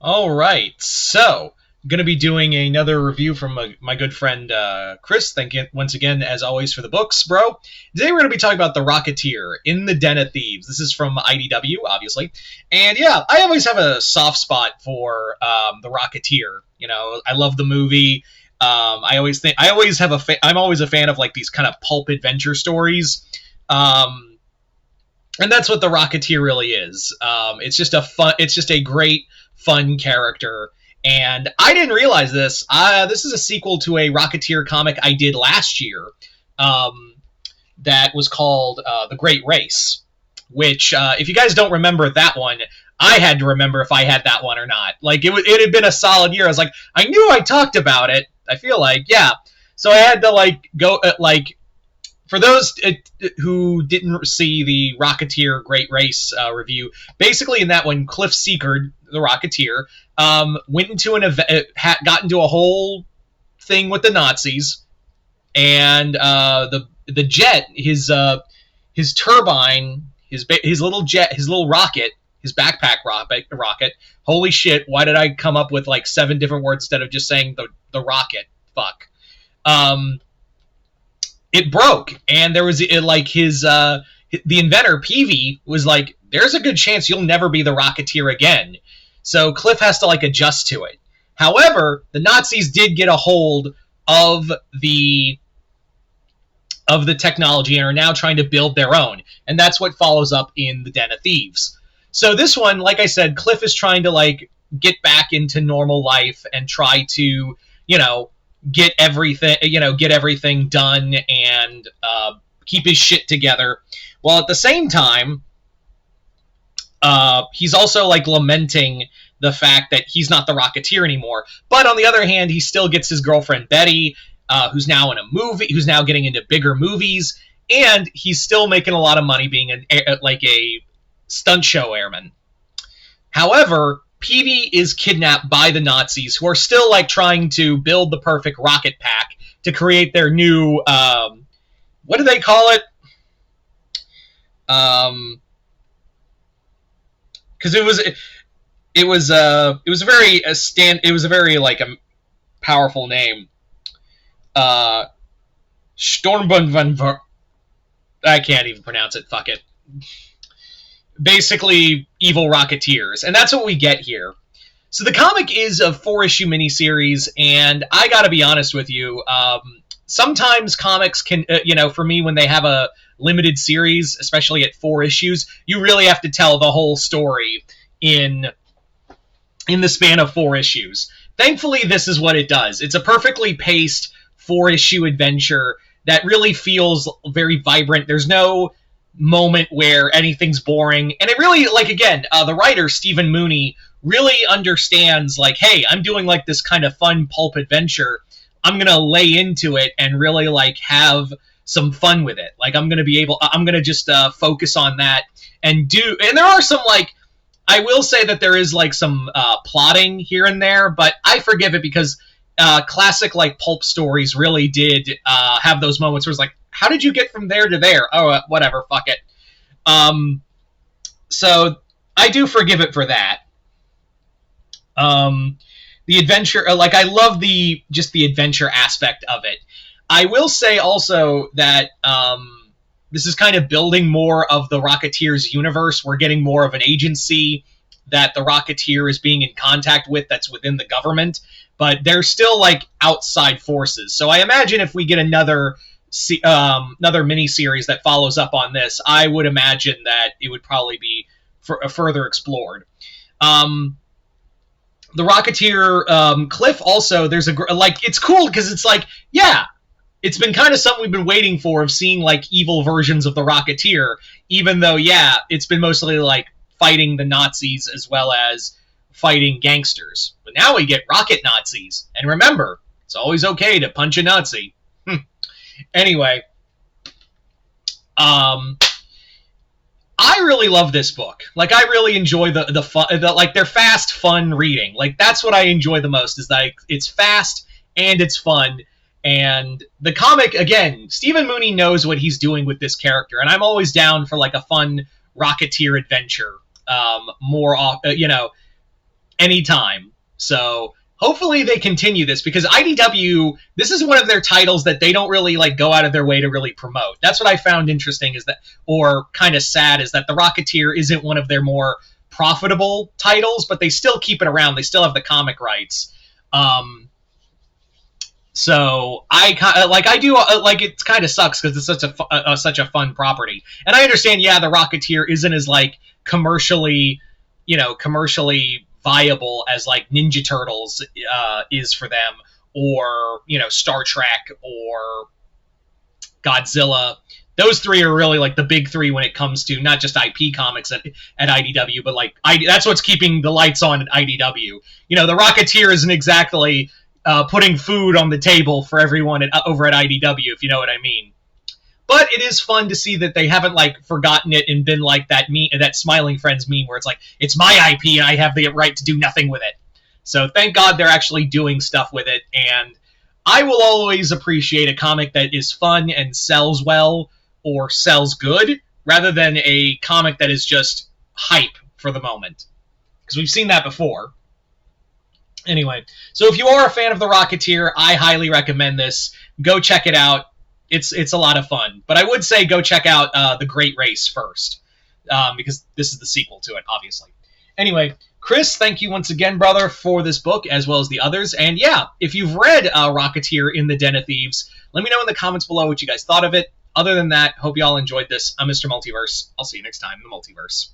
All right, so I'm going to be doing another review from my good friend Chris. Thank you once again, as always, for the books, bro. Today we're going to be talking about The Rocketeer in the Den of Thieves. This is from IDW, obviously, and yeah, I always have a soft spot for The Rocketeer. You know, I love the movie. I'm always a fan of like these kind of pulp adventure stories. And that's what the Rocketeer really is. It's just a great, fun character. And I didn't realize this. This is a sequel to a Rocketeer comic I did last year, um, that was called The Great Race. Which, if you guys don't remember that one, I had to remember if I had that one or not. Like it had been a solid year. I was like, I knew I talked about it. I feel like, yeah. So I had to like go for those who didn't see the Rocketeer Great Race review, basically in that one, Cliff Seekard, the Rocketeer, went into an event, got into a whole thing with the Nazis, and the jet, his turbine, his little jet, his little rocket, his backpack rocket. Holy shit! Why did I come up with like 7 different words instead of just saying the rocket? Fuck. It broke, and there was the inventor Peavy was like, there's a good chance you'll never be the Rocketeer again, so Cliff has to like adjust to it. However, the Nazis did get a hold of the technology and are now trying to build their own, and that's what follows up in the Den of Thieves. So this one, like I said, Cliff is trying to like get back into normal life and try to, you know, get everything done and keep his shit together, while at the same time he's also like lamenting the fact that he's not the Rocketeer anymore. But on the other hand, he still gets his girlfriend Betty, who's now in a movie, who's now getting into bigger movies, and he's still making a lot of money being a stunt show airman. However, Peavy is kidnapped by the Nazis, who are still like trying to build the perfect rocket pack to create their new what do they call it? Because it was a very like a powerful name. Stormbund van Ver. I can't even pronounce it. Fuck it. Basically, evil Rocketeers, and that's what we get here. So the comic is a 4-issue miniseries, and I gotta be honest with you, sometimes comics can, for me, when they have a limited series, especially at 4 issues, you really have to tell the whole story in the span of 4 issues. Thankfully, this is what it does. It's a perfectly paced 4-issue adventure that really feels very vibrant. There's no moment where anything's boring, and it really, like, again, the writer Stephen Mooney really understands, like, hey, I'm doing like this kind of fun pulp adventure, I'm gonna lay into it and really like have some fun with it. Like, I'm gonna just focus on that and there are some, like, I will say that there is like some plotting here and there, but I forgive it because classic like pulp stories really did have those moments where it's like, how did you get from there to there? Oh, whatever, fuck it. So I do forgive it for that. The adventure, like, I love the adventure aspect of it. I will say also that this is kind of building more of the Rocketeer's universe. We're getting more of an agency that the Rocketeer is being in contact with that's within the government, but they're still like outside forces. So I imagine if we get another mini-series that follows up on this, I would imagine that it would probably be further explored. The Rocketeer, Cliff also, it's cool because it's like, yeah, it's been kind of something we've been waiting for, of seeing like evil versions of the Rocketeer, even though, yeah, it's been mostly like fighting the Nazis as well as fighting gangsters. But now we get rocket Nazis. And remember, it's always okay to punch a Nazi. Anyway, I really love this book. Like, I really enjoy the fun, like, they're fast, fun reading. Like, that's what I enjoy the most, is like, it's fast and it's fun. And the comic, again, Stephen Mooney knows what he's doing with this character, and I'm always down for like a fun Rocketeer adventure. anytime. So hopefully they continue this, because IDW, this is one of their titles that they don't really like go out of their way to really promote. That's what I found interesting, is that, or kind of sad, is that the Rocketeer isn't one of their more profitable titles, but they still keep it around. They still have the comic rights. So I do like, it kind of sucks because it's such a fun property, and I understand. Yeah, the Rocketeer isn't as like commercially viable as like Ninja Turtles is for them, or Star Trek or Godzilla. Those three are really like the big three when it comes to not just IP comics at IDW, but like that's what's keeping the lights on at IDW. The Rocketeer isn't exactly putting food on the table for everyone over at IDW, if you know what I mean. But it is fun to see that they haven't like forgotten it and been like that Smiling Friends meme where it's like, it's my IP and I have the right to do nothing with it. So thank God they're actually doing stuff with it, and I will always appreciate a comic that is fun and sells well or sells good, rather than a comic that is just hype for the moment, because we've seen that before. Anyway, so if you are a fan of the Rocketeer, I highly recommend this. Go check it out. It's a lot of fun. But I would say go check out The Great Race first, because this is the sequel to it, obviously. Anyway, Chris, thank you once again, brother, for this book, as well as the others. And yeah, if you've read Rocketeer in the Den of Thieves, let me know in the comments below what you guys thought of it. Other than that, hope you all enjoyed this. I'm Mr. Multiverse. I'll see you next time in the Multiverse.